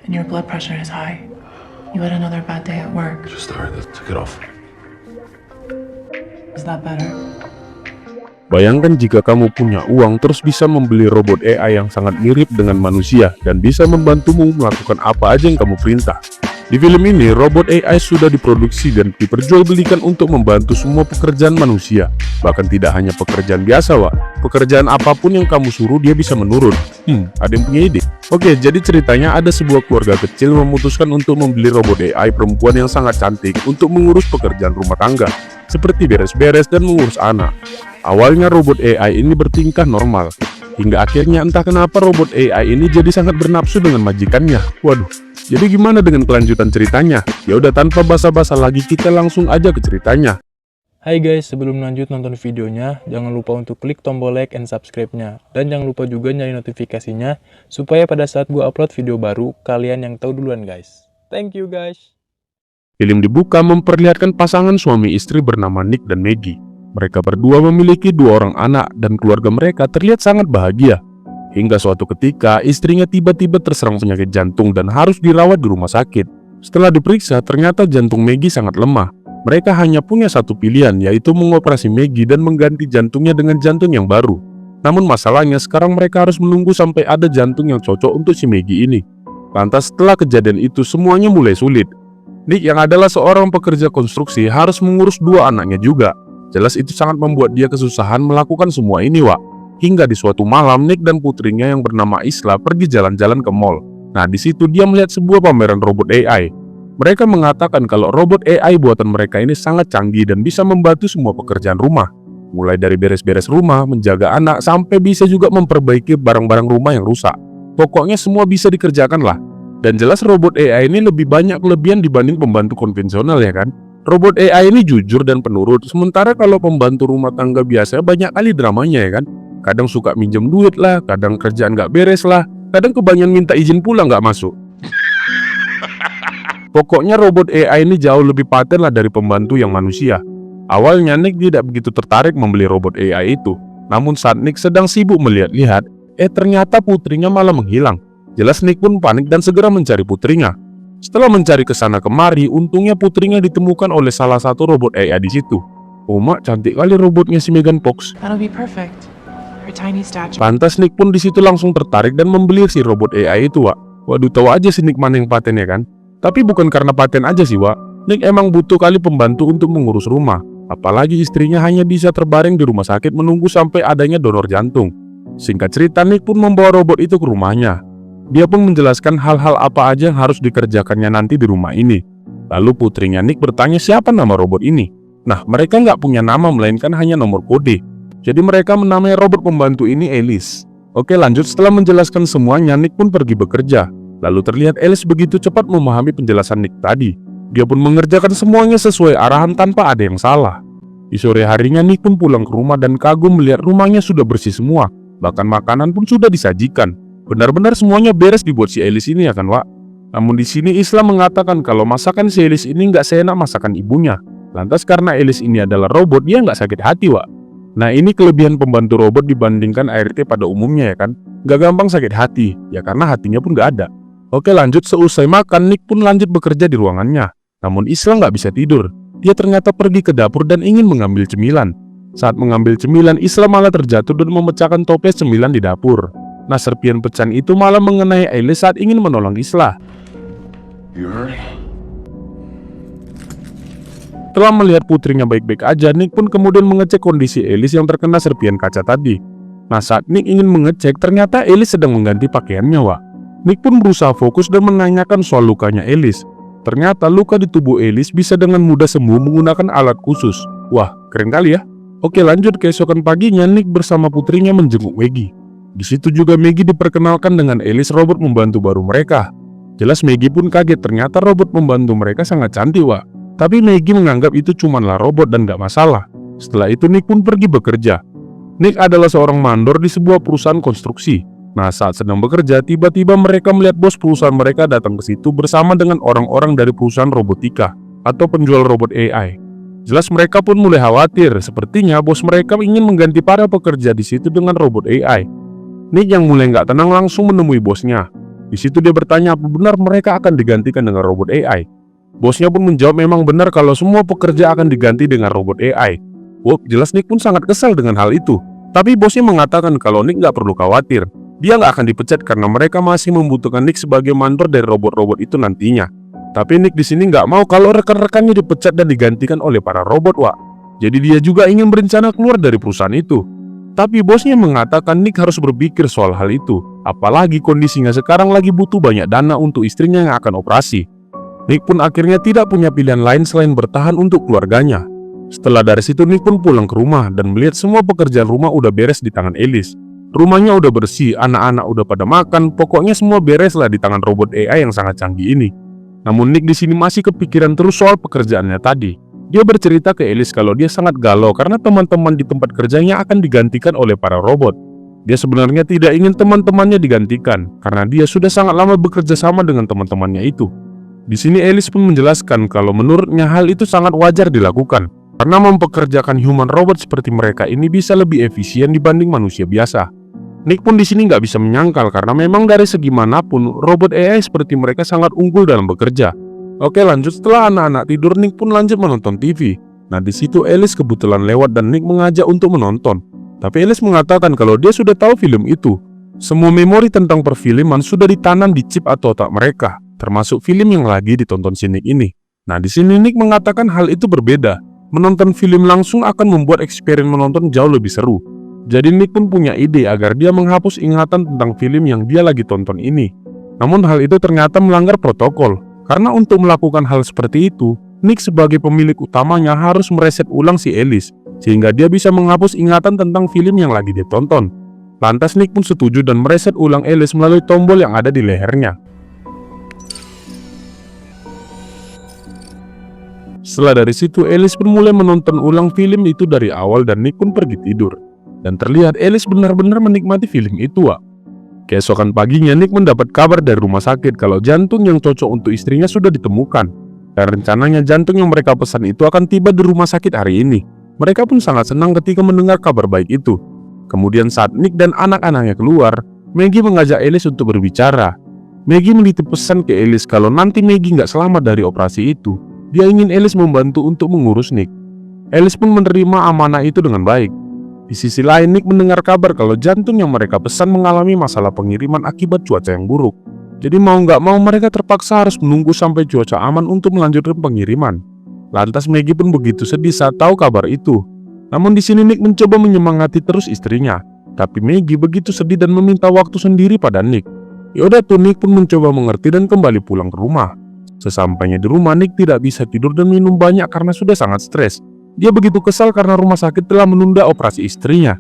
and your blood pressure is high. You had another bad day at work. Just alright, took it off. Is that better? Bayangkan jika kamu punya uang terus bisa membeli robot AI yang sangat mirip dengan manusia dan bisa membantumu melakukan apa aja yang kamu perintah. Di film ini, robot AI sudah diproduksi dan diperjualbelikan untuk membantu semua pekerjaan manusia. Bahkan tidak hanya pekerjaan biasa, Wak. Pekerjaan apapun yang kamu suruh dia bisa menurun. Ada yang punya ide? Oke, jadi ceritanya ada sebuah keluarga kecil memutuskan untuk membeli robot AI perempuan yang sangat cantik untuk mengurus pekerjaan rumah tangga, seperti beres-beres dan mengurus anak. Awalnya robot AI ini bertingkah normal, hingga akhirnya entah kenapa robot AI ini jadi sangat bernafsu dengan majikannya. Waduh, jadi gimana dengan kelanjutan ceritanya? Ya udah, tanpa basa-basa lagi kita langsung aja ke ceritanya. Hai guys, sebelum lanjut nonton videonya, jangan lupa untuk klik tombol like and subscribe-nya. Dan jangan lupa juga nyalain notifikasinya, supaya pada saat gue upload video baru, kalian yang tahu duluan guys. Thank you guys. Film dibuka memperlihatkan pasangan suami istri bernama Nick dan Maggie. Mereka berdua memiliki 2 orang anak dan keluarga mereka terlihat sangat bahagia. Hingga suatu ketika, istrinya tiba-tiba terserang penyakit jantung dan harus dirawat di rumah sakit. Setelah diperiksa, ternyata jantung Maggie sangat lemah. Mereka hanya punya satu pilihan, yaitu mengoperasi Maggie dan mengganti jantungnya dengan jantung yang baru. Namun masalahnya, sekarang mereka harus menunggu sampai ada jantung yang cocok untuk si Maggie ini. Lantas setelah kejadian itu, semuanya mulai sulit. Nick yang adalah seorang pekerja konstruksi harus mengurus 2 anaknya juga. Jelas itu sangat membuat dia kesusahan melakukan semua ini, Wak. Hingga di suatu malam, Nick dan putrinya yang bernama Isla pergi jalan-jalan ke mall. Nah, di situ dia melihat sebuah pameran robot AI. Mereka mengatakan kalau robot AI buatan mereka ini sangat canggih dan bisa membantu semua pekerjaan rumah. Mulai dari beres-beres rumah, menjaga anak, sampai bisa juga memperbaiki barang-barang rumah yang rusak. Pokoknya semua bisa dikerjakan lah. Dan jelas robot AI ini lebih banyak kelebihan dibanding pembantu konvensional, ya kan? Robot AI ini jujur dan penurut, sementara kalau pembantu rumah tangga biasa banyak kali dramanya, ya kan? Kadang suka minjem duit lah, kadang kerjaan nggak beres lah, kadang kebanyakan minta izin pulang nggak masuk. Pokoknya robot AI ini jauh lebih paten lah dari pembantu yang manusia. Awalnya Nick tidak begitu tertarik membeli robot AI itu. Namun saat Nick sedang sibuk melihat-lihat, ternyata putrinya malah menghilang. Jelas Nick pun panik dan segera mencari putrinya. Setelah mencari ke sana kemari, untungnya putrinya ditemukan oleh salah satu robot AI di situ. Oh mak, cantik kali robotnya si Megan Fox. That'll be perfect. Her tiny stature. Pantas Nick pun di situ langsung tertarik dan membeli si robot AI itu, Wak. Waduh, tahu aja si Nick mana yang paten, ya kan? Tapi bukan karena paten aja sih, Wak. Nick emang butuh kali pembantu untuk mengurus rumah. Apalagi istrinya hanya bisa terbaring di rumah sakit menunggu sampai adanya donor jantung. Singkat cerita, Nick pun membawa robot itu ke rumahnya. Dia pun menjelaskan hal-hal apa aja yang harus dikerjakannya nanti di rumah ini. Lalu putrinya Nick bertanya siapa nama robot ini. Nah, mereka nggak punya nama melainkan hanya nomor kode. Jadi mereka menamai robot pembantu ini Alice. Oke, lanjut. Setelah menjelaskan semuanya, Nick pun pergi bekerja. Lalu terlihat Alice begitu cepat memahami penjelasan Nick tadi. Dia pun mengerjakan semuanya sesuai arahan tanpa ada yang salah. Di sore harinya Nick pun pulang ke rumah dan kagum melihat rumahnya sudah bersih semua. Bahkan makanan pun sudah disajikan. Benar-benar semuanya beres dibuat si Alice ini, ya kan, Wak? Namun di sini Islam mengatakan kalau masakan si Alice ini nggak seenak masakan ibunya. Lantas karena Alice ini adalah robot, dia nggak sakit hati, Wak. Nah, ini kelebihan pembantu robot dibandingkan ART pada umumnya, ya kan? Nggak gampang sakit hati, ya karena hatinya pun nggak ada. Oke, lanjut. Seusai makan, Nick pun lanjut bekerja di ruangannya. Namun Isla nggak bisa tidur. Dia ternyata pergi ke dapur dan ingin mengambil cemilan. Saat mengambil cemilan, Isla malah terjatuh dan memecahkan toples cemilan di dapur. Nah, serpian pecahan itu malah mengenai Alice saat ingin menolong Isla. Setelah melihat putrinya baik-baik aja, Nick pun kemudian mengecek kondisi Alice yang terkena serpian kaca tadi. Nah, saat Nick ingin mengecek, ternyata Alice sedang mengganti pakaiannya, Wak. Nick pun berusaha fokus dan menanyakan soal lukanya Alice. Ternyata luka di tubuh Alice bisa dengan mudah sembuh menggunakan alat khusus. Wah, keren kali ya. Oke, lanjut. Keesokan paginya, Nick bersama putrinya menjenguk Maggie. Di situ juga Maggie diperkenalkan dengan Alice, robot pembantu baru mereka. Jelas Maggie pun kaget, ternyata robot pembantu mereka sangat cantik, Wak. Tapi Maggie menganggap itu cumanlah robot dan gak masalah. Setelah itu Nick pun pergi bekerja. Nick adalah seorang mandor di sebuah perusahaan konstruksi. Nah, saat sedang bekerja, tiba-tiba mereka melihat bos perusahaan mereka datang ke situ bersama dengan orang-orang dari perusahaan robotika atau penjual robot AI. Jelas mereka pun mulai khawatir, sepertinya bos mereka ingin mengganti para pekerja di situ dengan robot AI. Nick yang mulai nggak tenang langsung menemui bosnya. Di situ dia bertanya apa benar mereka akan digantikan dengan robot AI. Bosnya pun menjawab memang benar kalau semua pekerja akan diganti dengan robot AI. Wow, jelas Nick pun sangat kesal dengan hal itu. Tapi bosnya mengatakan kalau Nick nggak perlu khawatir. Dia nggak akan dipecat karena mereka masih membutuhkan Nick sebagai mandor dari robot-robot itu nantinya. Tapi Nick di sini nggak mau kalau rekan-rekannya dipecat dan digantikan oleh para robot, Wak. Jadi dia juga ingin berencana keluar dari perusahaan itu. Tapi bosnya mengatakan Nick harus berpikir soal hal itu. Apalagi kondisinya sekarang lagi butuh banyak dana untuk istrinya yang akan operasi. Nick pun akhirnya tidak punya pilihan lain selain bertahan untuk keluarganya. Setelah dari situ Nick pun pulang ke rumah dan melihat semua pekerjaan rumah udah beres di tangan Alice. Rumahnya udah bersih, anak-anak udah pada makan, pokoknya semua beres lah di tangan robot AI yang sangat canggih ini. Namun Nick di sini masih kepikiran terus soal pekerjaannya tadi. Dia bercerita ke Alice kalau dia sangat galau karena teman-teman di tempat kerjanya akan digantikan oleh para robot. Dia sebenarnya tidak ingin teman-temannya digantikan karena dia sudah sangat lama bekerja sama dengan teman-temannya itu. Di sini Alice pun menjelaskan kalau menurutnya hal itu sangat wajar dilakukan karena mempekerjakan human robot seperti mereka ini bisa lebih efisien dibanding manusia biasa. Nick pun di sini nggak bisa menyangkal karena memang dari segi manapun robot AI seperti mereka sangat unggul dalam bekerja. Oke, lanjut. Setelah anak-anak tidur, Nick pun lanjut menonton TV. Nah, di situ Alice kebetulan lewat dan Nick mengajak untuk menonton. Tapi Alice mengatakan kalau dia sudah tahu film itu. Semua memori tentang perfilman sudah ditanam di chip atau otak mereka, termasuk film yang lagi ditonton si Nick ini. Nah, di sini Nick mengatakan hal itu berbeda. Menonton film langsung akan membuat eksperimen menonton jauh lebih seru. Jadi Nick pun punya ide agar dia menghapus ingatan tentang film yang dia lagi tonton ini. Namun hal itu ternyata melanggar protokol. Karena untuk melakukan hal seperti itu, Nick sebagai pemilik utamanya harus mereset ulang si Alice, sehingga dia bisa menghapus ingatan tentang film yang lagi dia tonton. Lantas Nick pun setuju dan mereset ulang Alice melalui tombol yang ada di lehernya. Setelah dari situ, Alice pun mulai menonton ulang film itu dari awal dan Nick pun pergi tidur. Dan terlihat Alice benar-benar menikmati film itu, Wak. Keesokan paginya, Nick mendapat kabar dari rumah sakit kalau jantung yang cocok untuk istrinya sudah ditemukan. Dan rencananya jantung yang mereka pesan itu akan tiba di rumah sakit hari ini. Mereka pun sangat senang ketika mendengar kabar baik itu. Kemudian saat Nick dan anak-anaknya keluar, Maggie mengajak Alice untuk berbicara. Maggie menitip pesan ke Alice kalau nanti Maggie nggak selamat dari operasi itu. Dia ingin Alice membantu untuk mengurus Nick. Alice pun menerima amanah itu dengan baik. Di sisi lain, Nick mendengar kabar kalau jantung yang mereka pesan mengalami masalah pengiriman akibat cuaca yang buruk. Jadi mau nggak mau mereka terpaksa harus menunggu sampai cuaca aman untuk melanjutkan pengiriman. Lantas Maggie pun begitu sedih saat tahu kabar itu. Namun di sini Nick mencoba menyemangati terus istrinya. Tapi Maggie begitu sedih dan meminta waktu sendiri pada Nick. Yaudah tuh, Nick pun mencoba mengerti dan kembali pulang ke rumah. Sesampainya di rumah, Nick tidak bisa tidur dan minum banyak karena sudah sangat stres. Dia begitu kesal karena rumah sakit telah menunda operasi istrinya.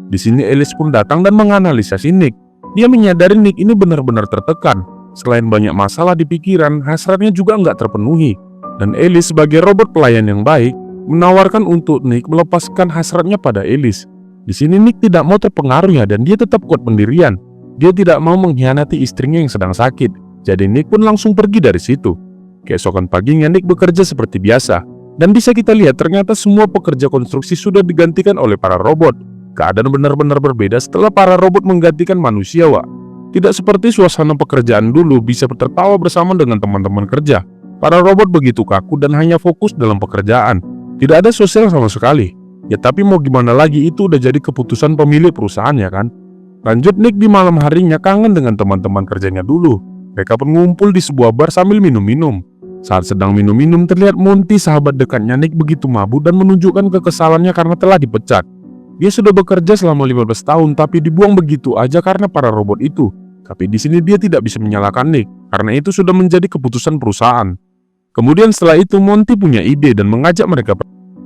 Di sini Alice pun datang dan menganalisa si Nick. Dia menyadari Nick ini benar-benar tertekan. Selain banyak masalah di pikiran, hasratnya juga nggak terpenuhi. Dan Alice sebagai robot pelayan yang baik, menawarkan untuk Nick melepaskan hasratnya pada Alice. Di sini Nick tidak mau terpengaruh ya, dan dia tetap kuat pendirian. Dia tidak mau mengkhianati istrinya yang sedang sakit. Jadi Nick pun langsung pergi dari situ. Keesokan paginya Nick bekerja seperti biasa. Dan bisa kita lihat ternyata semua pekerja konstruksi sudah digantikan oleh para robot. Keadaan benar-benar berbeda setelah para robot menggantikan manusia, Wak. Tidak seperti suasana pekerjaan dulu bisa tertawa bersama dengan teman-teman kerja. Para robot begitu kaku dan hanya fokus dalam pekerjaan. Tidak ada sosial sama sekali. Ya tapi mau gimana lagi, itu udah jadi keputusan pemilik perusahaan ya kan. Lanjut, Nick di malam harinya kangen dengan teman-teman kerjanya dulu. Mereka pun ngumpul di sebuah bar sambil minum-minum. Saat sedang minum-minum, terlihat Monty, sahabat dekatnya Nick, begitu mabuk dan menunjukkan kekesalannya karena telah dipecat. Dia sudah bekerja selama 15 tahun tapi dibuang begitu aja karena para robot itu. Tapi di sini dia tidak bisa menyalahkan Nick karena itu sudah menjadi keputusan perusahaan. Kemudian setelah itu Monty punya ide dan mengajak mereka.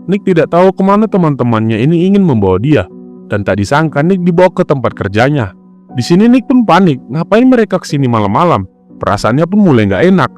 Nick tidak tahu kemana teman-temannya ini ingin membawa dia. Dan tak disangka Nick dibawa ke tempat kerjanya. Di sini Nick pun panik, ngapain mereka kesini malam-malam? Perasaannya pun mulai nggak enak.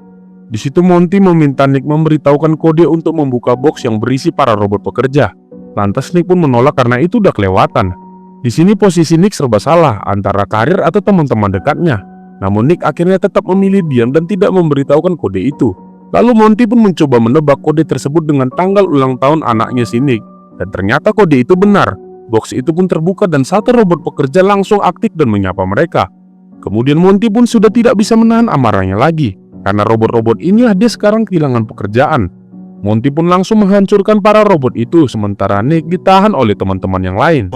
Di situ Monty meminta Nick memberitahukan kode untuk membuka box yang berisi para robot pekerja. Lantas Nick pun menolak karena itu udah kelewatan. Di sini posisi Nick serba salah antara karir atau teman-teman dekatnya. Namun Nick akhirnya tetap memilih diam dan tidak memberitahukan kode itu. Lalu Monty pun mencoba menebak kode tersebut dengan tanggal ulang tahun anaknya si Nick. Dan ternyata kode itu benar. Box itu pun terbuka dan satu robot pekerja langsung aktif dan menyapa mereka. Kemudian Monty pun sudah tidak bisa menahan amarahnya lagi. Karena robot-robot inilah dia sekarang kehilangan pekerjaan. Monty pun langsung menghancurkan para robot itu, sementara Nick ditahan oleh teman-teman yang lain.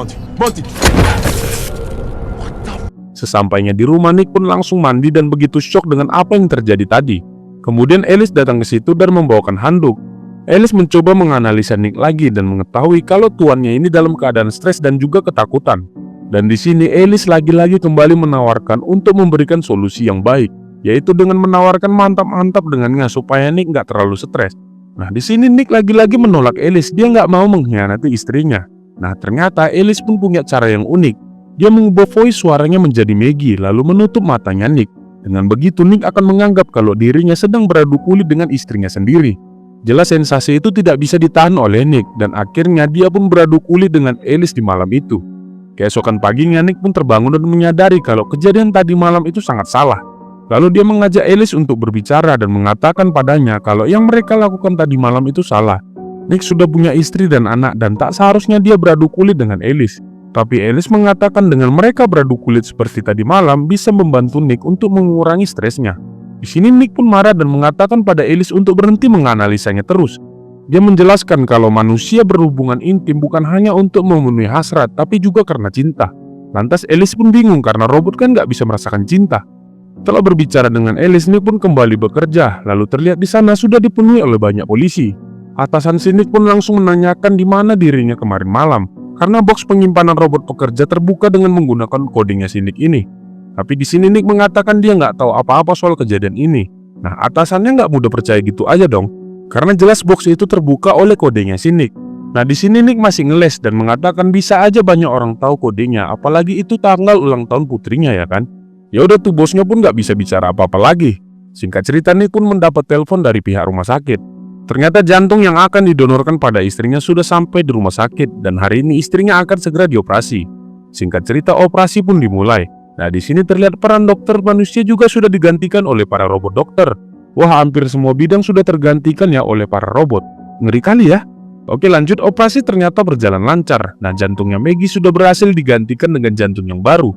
Sesampainya di rumah, Nick pun langsung mandi dan begitu syok dengan apa yang terjadi tadi. Kemudian Alice datang ke situ dan membawakan handuk. Alice mencoba menganalisa Nick lagi dan mengetahui kalau tuannya ini dalam keadaan stres dan juga ketakutan. Dan di sini Alice lagi-lagi kembali menawarkan untuk memberikan solusi yang baik, yaitu dengan menawarkan mantap-mantap dengannya supaya Nick nggak terlalu stres. Nah, di sini Nick lagi-lagi menolak Alice, dia nggak mau mengkhianati istrinya. Nah, ternyata Alice pun punya cara yang unik. Dia mengubah voice suaranya menjadi Maggie, lalu menutup matanya Nick. Dengan begitu, Nick akan menganggap kalau dirinya sedang beradu kulit dengan istrinya sendiri. Jelas sensasi itu tidak bisa ditahan oleh Nick, dan akhirnya dia pun beradu kulit dengan Alice di malam itu. Keesokan paginya, Nick pun terbangun dan menyadari kalau kejadian tadi malam itu sangat salah. Lalu dia mengajak Alice untuk berbicara dan mengatakan padanya kalau yang mereka lakukan tadi malam itu salah. Nick sudah punya istri dan anak dan tak seharusnya dia beradu kulit dengan Alice. Tapi Alice mengatakan dengan mereka beradu kulit seperti tadi malam bisa membantu Nick untuk mengurangi stresnya. Di sini Nick pun marah dan mengatakan pada Alice untuk berhenti menganalisanya terus. Dia menjelaskan kalau manusia berhubungan intim bukan hanya untuk memenuhi hasrat, tapi juga karena cinta. Lantas Alice pun bingung karena robot kan nggak bisa merasakan cinta. Setelah berbicara dengan Alice, Nick pun kembali bekerja. Lalu terlihat di sana sudah dipenuhi oleh banyak polisi. Atasan si Nick pun langsung menanyakan di mana dirinya kemarin malam, karena box penyimpanan robot pekerja terbuka dengan menggunakan kodenya si Nick ini. Tapi di sini Nick mengatakan dia nggak tahu apa-apa soal kejadian ini. Nah, atasannya nggak mudah percaya gitu aja dong, karena jelas box itu terbuka oleh kodenya si Nick. Nah, di sini Nick masih ngeles dan mengatakan bisa aja banyak orang tahu kodenya, apalagi itu tanggal ulang tahun putrinya ya kan. Ya udah tuh, bosnya pun nggak bisa bicara apa-apa lagi. Singkat cerita, Nick pun mendapat telepon dari pihak rumah sakit. Ternyata jantung yang akan didonorkan pada istrinya sudah sampai di rumah sakit dan hari ini istrinya akan segera dioperasi. Singkat cerita, operasi pun dimulai. Nah, di sini terlihat peran dokter manusia juga sudah digantikan oleh para robot dokter. Wah, hampir semua bidang sudah tergantikan ya oleh para robot. Ngeri kali ya. Oke, lanjut, operasi ternyata berjalan lancar. Nah, jantungnya Maggie sudah berhasil digantikan dengan jantung yang baru.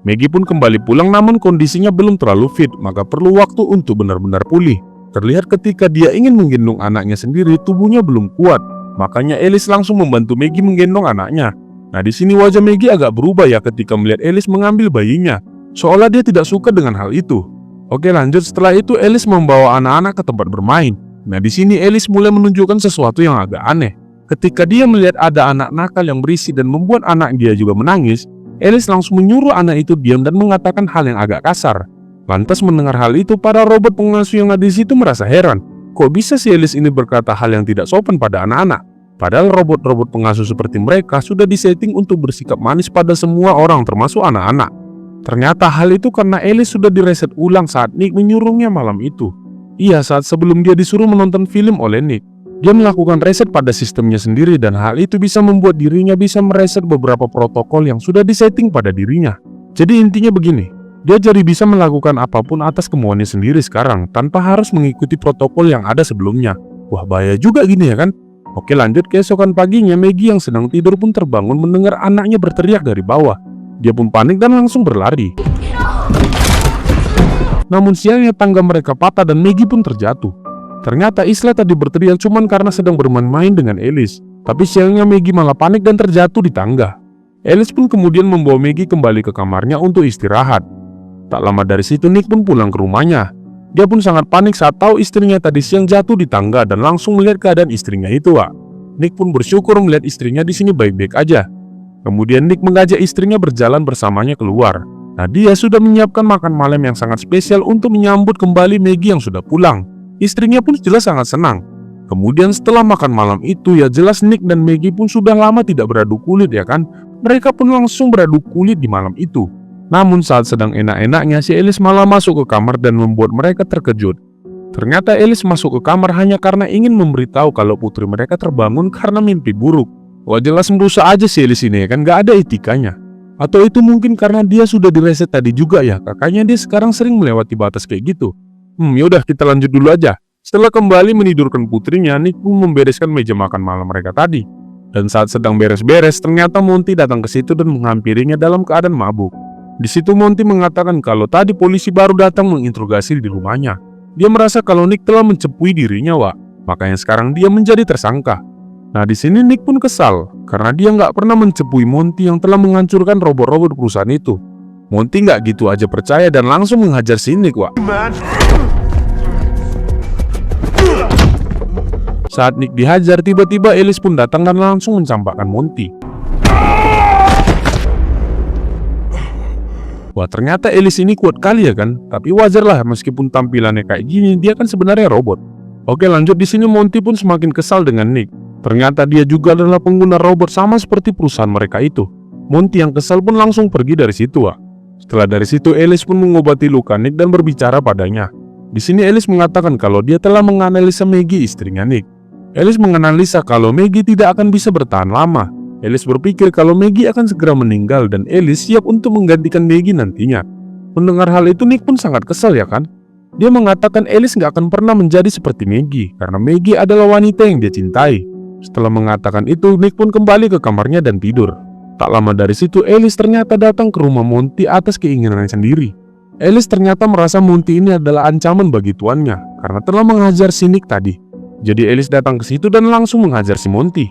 Maggie pun kembali pulang namun kondisinya belum terlalu fit, maka perlu waktu untuk benar-benar pulih. Terlihat ketika dia ingin menggendong anaknya sendiri, tubuhnya belum kuat. Makanya Alice langsung membantu Maggie menggendong anaknya. Nah, di sini wajah Maggie agak berubah ya ketika melihat Alice mengambil bayinya, seolah dia tidak suka dengan hal itu. Oke, lanjut, setelah itu Alice membawa anak-anak ke tempat bermain. Nah, di sini Alice mulai menunjukkan sesuatu yang agak aneh. Ketika dia melihat ada anak nakal yang berisik dan membuat anak dia juga menangis, Alice langsung menyuruh anak itu diam dan mengatakan hal yang agak kasar. Lantas mendengar hal itu, para robot pengasuh yang ada di situ merasa heran. Kok bisa si Alice ini berkata hal yang tidak sopan pada anak-anak? Padahal robot-robot pengasuh seperti mereka sudah disetting untuk bersikap manis pada semua orang termasuk anak-anak. Ternyata hal itu karena Alice sudah direset ulang saat Nick menyuruhnya malam itu. Iya, saat sebelum dia disuruh menonton film oleh Nick. Dia melakukan reset pada sistemnya sendiri dan hal itu bisa membuat dirinya bisa mereset beberapa protokol yang sudah disetting pada dirinya. Jadi intinya begini, dia jadi bisa melakukan apapun atas kemauannya sendiri sekarang tanpa harus mengikuti protokol yang ada sebelumnya. Wah, bahaya juga gini ya kan? Oke, lanjut, keesokan paginya Maggie yang sedang tidur pun terbangun mendengar anaknya berteriak dari bawah. Dia pun panik dan langsung berlari. Namun sialnya tangga mereka patah dan Maggie pun terjatuh. Ternyata Isla tadi berteriak cuman karena sedang bermain-main dengan Alice. Tapi sialnya Maggie malah panik dan terjatuh di tangga. Alice pun kemudian membawa Maggie kembali ke kamarnya untuk istirahat. Tak lama dari situ Nick pun pulang ke rumahnya. Dia pun sangat panik saat tahu istrinya tadi siang jatuh di tangga dan langsung melihat keadaan istrinya itu, Wak. Nick pun bersyukur melihat istrinya di sini baik-baik aja. Kemudian Nick mengajak istrinya berjalan bersamanya keluar. Nah, dia sudah menyiapkan makan malam yang sangat spesial untuk menyambut kembali Maggie yang sudah pulang. Istrinya pun jelas sangat senang. Kemudian setelah makan malam itu ya jelas Nick dan Maggie pun sudah lama tidak beradu kulit ya kan. Mereka pun langsung beradu kulit di malam itu. Namun saat sedang enak-enaknya si Alice malah masuk ke kamar dan membuat mereka terkejut. Ternyata Alice masuk ke kamar hanya karena ingin memberitahu kalau putri mereka terbangun karena mimpi buruk. Wah, jelas merusak aja si Alice ini ya kan, gak ada etikanya. Atau itu mungkin karena dia sudah direset tadi juga ya, kakaknya dia sekarang sering melewati batas kayak gitu. Yaudah kita lanjut dulu aja. Setelah kembali menidurkan putrinya, Nick pun membereskan meja makan malam mereka tadi. Dan saat sedang beres-beres, ternyata Monty datang ke situ dan menghampirinya dalam keadaan mabuk. Di situ Monty mengatakan kalau tadi polisi baru datang menginterogasi di rumahnya. Dia merasa kalau Nick telah mencepui dirinya, Wak. Makanya sekarang dia menjadi tersangka. Nah, di sini Nick pun kesal karena dia nggak pernah mencepui Monty yang telah menghancurkan robot-robot perusahaan itu. Monty nggak gitu aja percaya dan langsung menghajar si Nick, Wak. Saat Nick dihajar, tiba-tiba Alice pun datang dan langsung mencampakkan Monty. Wah, ternyata Alice ini kuat kali ya kan? Tapi wajar lah, meskipun tampilannya kayak gini, dia kan sebenarnya robot. Oke, lanjut. Di sini Monty pun semakin kesal dengan Nick. Ternyata dia juga adalah pengguna robot sama seperti perusahaan mereka itu. Monty yang kesal pun langsung pergi dari situ, Wak. Setelah dari situ, Alice pun mengobati luka Nick dan berbicara padanya. Di sini Alice mengatakan kalau dia telah menganalisa Maggie, istrinya Nick. Alice menganalisa kalau Maggie tidak akan bisa bertahan lama. Alice berpikir kalau Maggie akan segera meninggal dan Alice siap untuk menggantikan Maggie nantinya. Mendengar hal itu, Nick pun sangat kesal ya kan? Dia mengatakan Alice nggak akan pernah menjadi seperti Maggie karena Maggie adalah wanita yang dia cintai. Setelah mengatakan itu, Nick pun kembali ke kamarnya dan tidur. Tak lama dari situ, Alice ternyata datang ke rumah Monty atas keinginannya sendiri. Alice ternyata merasa Monty ini adalah ancaman bagi tuannya karena telah menghajar si Nick tadi. Jadi Alice datang ke situ dan langsung menghajar si Monty.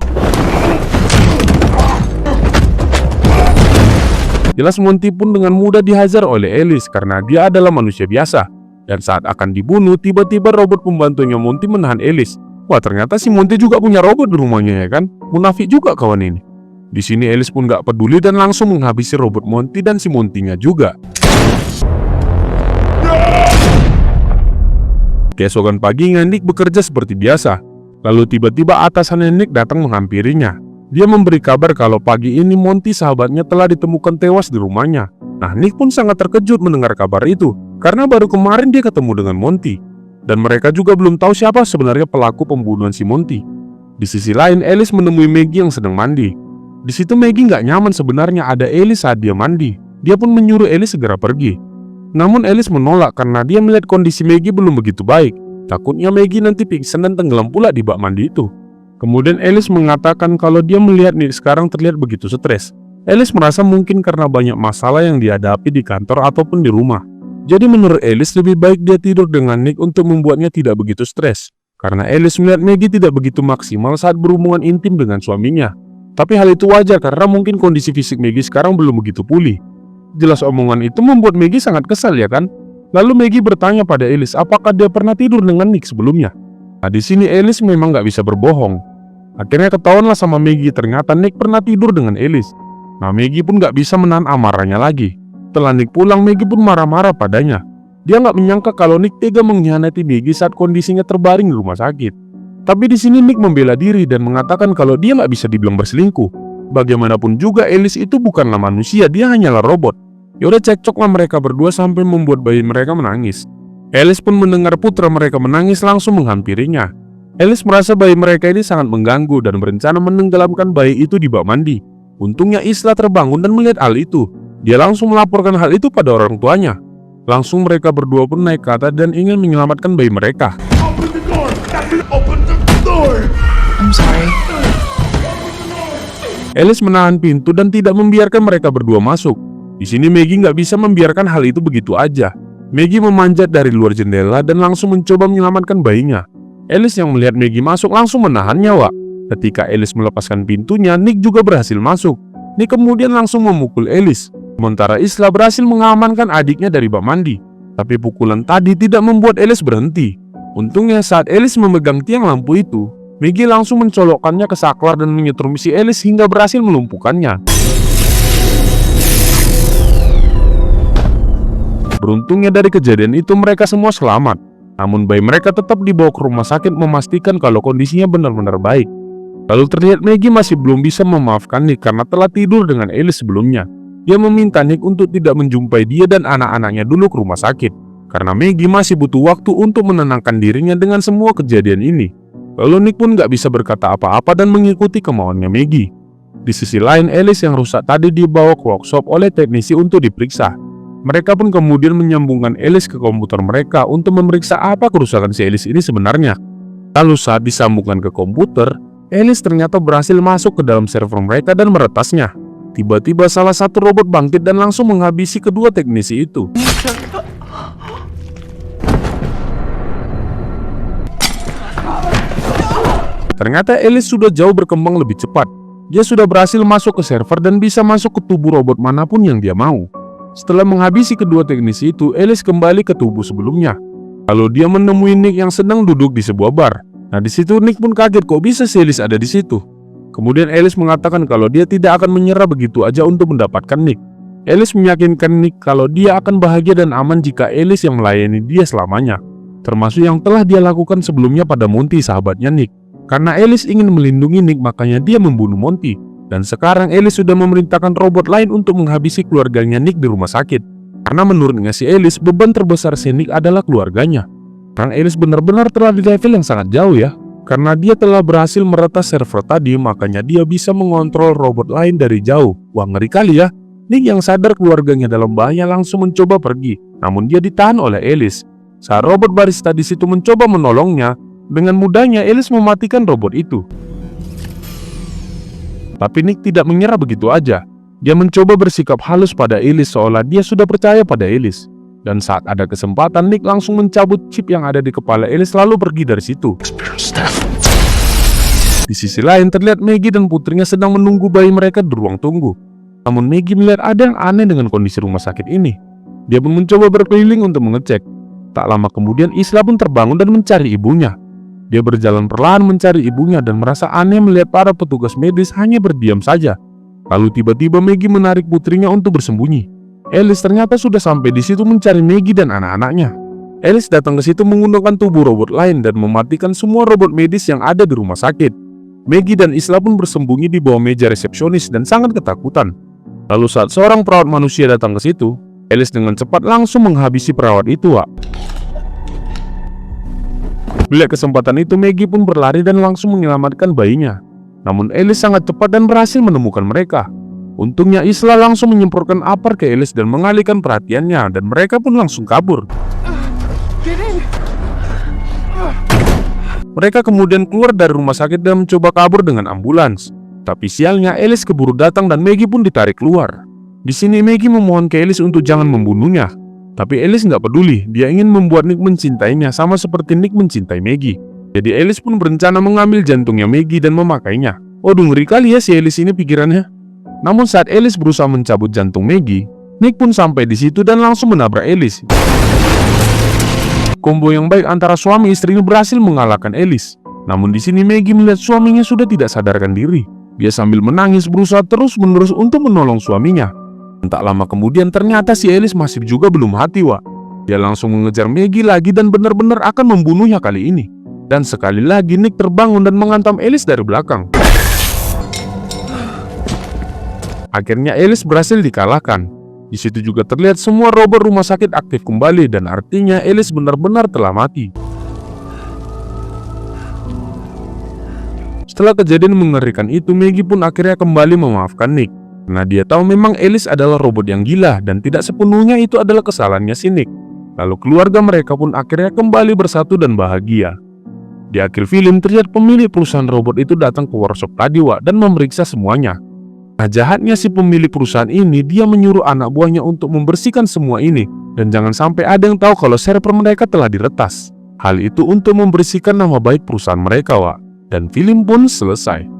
Jelas Monty pun dengan mudah dihajar oleh Alice karena dia adalah manusia biasa. Dan saat akan dibunuh, tiba-tiba robot pembantunya Monty menahan Alice. Wah, ternyata si Monty juga punya robot di rumahnya ya kan? Munafik juga kawan ini. Di sini Alice pun gak peduli dan langsung menghabisi robot Monty dan si Monty-nya juga. Keesokan paginya, Nick bekerja seperti biasa. Lalu tiba-tiba atasannya Nick datang menghampirinya. Dia memberi kabar kalau pagi ini Monty sahabatnya telah ditemukan tewas di rumahnya. Nah, Nick pun sangat terkejut mendengar kabar itu, karena baru kemarin dia ketemu dengan Monty. Dan mereka juga belum tahu siapa sebenarnya pelaku pembunuhan si Monty. Di sisi lain, Alice menemui Maggie yang sedang mandi. Di situ Maggie nggak nyaman sebenarnya ada Alice saat dia mandi. Dia pun menyuruh Alice segera pergi. Namun Alice menolak karena dia melihat kondisi Maggie belum begitu baik. Takutnya Maggie nanti pingsan dan tenggelam pula di bak mandi itu. Kemudian Alice mengatakan kalau dia melihat Nick sekarang terlihat begitu stres. Alice merasa mungkin karena banyak masalah yang dihadapi di kantor ataupun di rumah. Jadi menurut Alice lebih baik dia tidur dengan Nick untuk membuatnya tidak begitu stres. Karena Alice melihat Maggie tidak begitu maksimal saat berhubungan intim dengan suaminya. Tapi hal itu wajar karena mungkin kondisi fisik Maggie sekarang belum begitu pulih. Jelas omongan itu membuat Maggie sangat kesal ya kan? Lalu Maggie bertanya pada Alice apakah dia pernah tidur dengan Nick sebelumnya. Nah, di sini Alice memang nggak bisa berbohong. Akhirnya ketahuanlah sama Maggie ternyata Nick pernah tidur dengan Alice. Nah, Maggie pun nggak bisa menahan amarahnya lagi. Setelah Nick pulang, Maggie pun marah-marah padanya. Dia nggak menyangka kalau Nick tega mengkhianati Maggie saat kondisinya terbaring di rumah sakit. Tapi di sini Nick membela diri dan mengatakan kalau dia nggak bisa dibilang berselingkuh. Bagaimanapun juga Alice itu bukanlah manusia, dia hanyalah robot. Yaudah, cekcoklah mereka berdua sampai membuat bayi mereka menangis. Alice pun mendengar putra mereka menangis langsung menghampirinya. Alice merasa bayi mereka ini sangat mengganggu dan berencana menenggelamkan bayi itu di bak mandi. Untungnya Isla terbangun dan melihat hal itu. Dia langsung melaporkan hal itu pada orang tuanya. Langsung mereka berdua pun naik ke atas dan ingin menyelamatkan bayi mereka. I'm sorry. Alice menahan pintu dan tidak membiarkan mereka berdua masuk. Di sini Maggie nggak bisa membiarkan hal itu begitu aja. Maggie memanjat dari luar jendela dan langsung mencoba menyelamatkan bayinya. Alice yang melihat Maggie masuk langsung menahannya, Wak. Ketika Alice melepaskan pintunya, Nick juga berhasil masuk. Nick kemudian langsung memukul Alice. Sementara Isla berhasil mengamankan adiknya dari bak mandi. Tapi pukulan tadi tidak membuat Alice berhenti. Untungnya saat Alice memegang tiang lampu itu, Maggie langsung mencolokkannya ke saklar dan menyetrum si Alice hingga berhasil melumpuhkannya. Beruntungnya dari kejadian itu mereka semua selamat. Namun bayi mereka tetap dibawa ke rumah sakit memastikan kalau kondisinya benar-benar baik. Lalu terlihat Maggie masih belum bisa memaafkan Nick karena telah tidur dengan Alice sebelumnya. Dia meminta Nick untuk tidak menjumpai dia dan anak-anaknya dulu ke rumah sakit. Karena Maggie masih butuh waktu untuk menenangkan dirinya dengan semua kejadian ini. Lalu Nick pun gak bisa berkata apa-apa dan mengikuti kemauannya Maggie. Di sisi lain, Alice yang rusak tadi dibawa ke workshop oleh teknisi untuk diperiksa. Mereka pun kemudian menyambungkan Alice ke komputer mereka untuk memeriksa apa kerusakan si Alice ini sebenarnya. Lalu saat disambungkan ke komputer, Alice ternyata berhasil masuk ke dalam server mereka dan meretasnya. Tiba-tiba salah satu robot bangkit dan langsung menghabisi kedua teknisi itu. Ternyata Alice sudah jauh berkembang lebih cepat. Dia sudah berhasil masuk ke server dan bisa masuk ke tubuh robot manapun yang dia mau. Setelah menghabisi kedua teknisi itu, Alice kembali ke tubuh sebelumnya. Lalu dia menemui Nick yang sedang duduk di sebuah bar. Nah, di situ Nick pun kaget kok bisa si Alice ada di situ. Kemudian Alice mengatakan kalau dia tidak akan menyerah begitu aja untuk mendapatkan Nick. Alice meyakinkan Nick kalau dia akan bahagia dan aman jika Alice yang melayani dia selamanya. Termasuk yang telah dia lakukan sebelumnya pada Monty, sahabatnya Nick. Karena Alice ingin melindungi Nick, makanya dia membunuh Monty. Dan sekarang Alice sudah memerintahkan robot lain untuk menghabisi keluarganya Nick di rumah sakit. Karena menurutnya si Alice, beban terbesar si Nick adalah keluarganya. Karena Alice benar-benar telah di level yang sangat jauh ya. Karena dia telah berhasil meretas server tadi, makanya dia bisa mengontrol robot lain dari jauh. Wah, ngeri kali ya. Nick yang sadar keluarganya dalam bahaya langsung mencoba pergi. Namun dia ditahan oleh Alice. Saat robot barista di situ mencoba menolongnya, dengan mudahnya Alice mematikan robot itu. Tapi Nick tidak menyerah begitu aja. Dia mencoba bersikap halus pada Alice seolah dia sudah percaya pada Alice. Dan saat ada kesempatan, Nick langsung mencabut chip yang ada di kepala Alice lalu pergi dari situ. Di sisi lain terlihat Maggie dan putrinya sedang menunggu bayi mereka di ruang tunggu. Namun Maggie melihat ada yang aneh dengan kondisi rumah sakit ini. Dia pun mencoba berkeliling untuk mengecek. Tak lama kemudian Isla pun terbangun dan mencari ibunya. Dia berjalan perlahan mencari ibunya dan merasa aneh melihat para petugas medis hanya berdiam saja. Lalu tiba-tiba Maggie menarik putrinya untuk bersembunyi. Alice ternyata sudah sampai di situ mencari Maggie dan anak-anaknya. Alice datang ke situ menggunakan tubuh robot lain dan mematikan semua robot medis yang ada di rumah sakit. Maggie dan Isla pun bersembunyi di bawah meja resepsionis dan sangat ketakutan. Lalu saat seorang perawat manusia datang ke situ, Alice dengan cepat langsung menghabisi perawat itu, Wak. Melihat kesempatan itu, Maggie pun berlari dan langsung menyelamatkan bayinya. Namun Alice sangat cepat dan berhasil menemukan mereka. Untungnya Isla langsung menyemprotkan apar ke Alice dan mengalihkan perhatiannya, dan mereka pun langsung kabur. Mereka kemudian keluar dari rumah sakit dan mencoba kabur dengan ambulans. Tapi sialnya Alice keburu datang dan Maggie pun ditarik keluar. Di sini Maggie memohon ke Alice untuk jangan membunuhnya. Tapi Alice nggak peduli, dia ingin membuat Nick mencintainya sama seperti Nick mencintai Maggie. Jadi Alice pun berencana mengambil jantungnya Maggie dan memakainya. Waduh, ngeri kali ya si Alice ini pikirannya. Namun saat Alice berusaha mencabut jantung Maggie, Nick pun sampai di situ dan langsung menabrak Alice. Kombo yang baik antara suami istri ini berhasil mengalahkan Alice. Namun di sini Maggie melihat suaminya sudah tidak sadarkan diri. Dia sambil menangis berusaha terus-menerus untuk menolong suaminya. Tak lama kemudian ternyata si Alice masih juga belum hati, Wak. Dia langsung mengejar Maggie lagi dan benar-benar akan membunuhnya kali ini. Dan sekali lagi Nick terbangun dan mengantam Alice dari belakang. Akhirnya Alice berhasil dikalahkan. Di situ juga terlihat semua robot rumah sakit aktif kembali dan artinya Alice benar-benar telah mati. Setelah kejadian mengerikan itu, Maggie pun akhirnya kembali memaafkan Nick. Karena dia tahu memang Alice adalah robot yang gila dan tidak sepenuhnya itu adalah kesalahannya si Nick. Lalu keluarga mereka pun akhirnya kembali bersatu dan bahagia. Di akhir film terlihat pemilik perusahaan robot itu datang ke workshop tadi, Wak, dan memeriksa semuanya. Nah, jahatnya si pemilik perusahaan ini, dia menyuruh anak buahnya untuk membersihkan semua ini. Dan jangan sampai ada yang tahu kalau server mereka telah diretas. Hal itu untuk membersihkan nama baik perusahaan mereka, Wak. Dan film pun selesai.